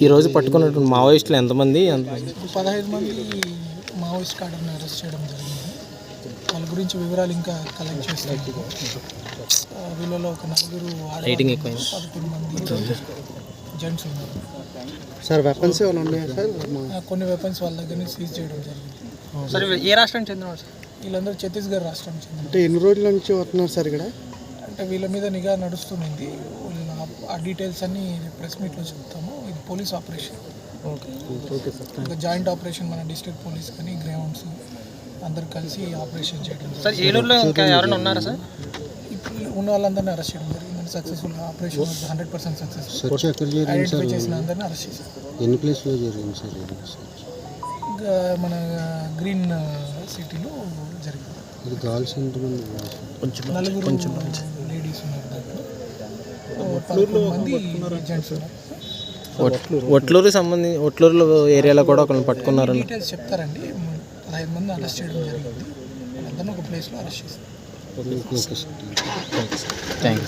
ఈరోజు పట్టుకున్నటువంటి మావోయిస్టులు ఎంతమంది? 15 మంది మావోయిస్ట్ కార్డర్ని అరెస్ట్ చేయడం జరిగింది. వాళ్ళ గురించి వివరాలు ఇంకా కలెక్ట్ చేస్తాం. వీళ్ళలో ఒక 4 రైటింగ్ ఎక్కువ 11 మంది జెంట్స్ ఉన్నారు. సార్ వెపన్స్ ఏమైనా ఉన్నాయా సార్? కొన్ని వెపన్స్ వాళ్ళ దగ్గర నుంచి సీజ్ చేయడం జరిగింది. సార్ ఏ రాష్ట్రానికి చెందినవారు సార్? వీళ్ళందరూ ఛత్తీస్గఢ్ రాష్ట్రానికి చెందిన. అంటే ఎన్ని రోజుల నుంచి వస్తున్నారు సార్ ఇక్కడ? అంటే వీళ్ళ మీద నిఘా నడుస్తుంది. ఆ డీటెయిల్స్ అన్నీ ప్రెస్ మీట్లో చెప్తాము. ఇది పోలీస్ ఆపరేషన్. Okay sir. ఒక జాయింట్ ఆపరేషన్ మన డిస్ట్రిక్ట్ పోలీస్ కానీ గ్రౌండ్స్ అందరు కలిసి ఆపరేషన్ చేయడం. సార్ ఏలూరులో ఇంకా ఎవరైనా ఉన్నారా సార్? ఇప్పుడు ఉన్న వాళ్ళందరినీ అరెస్ట్ చేయడం జరిగింది. Successful operation 100% successful. ఐడెంటిఫై చేసిన అందరినీ అరెస్ట్ చేశారు. ఎన్ని ప్లేస్లో జరిగింది సార్? మన గ్రీన్ సిటీలో జరిగింది. ఇది గర్ల్స్ ఎంతమంది? 4 లేడీస్ ఉన్నారు. దాంట్లో 11 మంది జెంట్స్ ఉన్నారు. ఒట్లూరులో ఏరియాలో కూడా ఒకరిని పట్టుకున్నారు. డీటెయిల్స్ చెప్తారండి. 15 మంది అరెస్ట్ చేయడం జరిగింది. వాళ్ళందరినీ ఒక ప్లేస్లో అరెస్ట్ చేశారు. Okay sir. థ్యాంక్స్.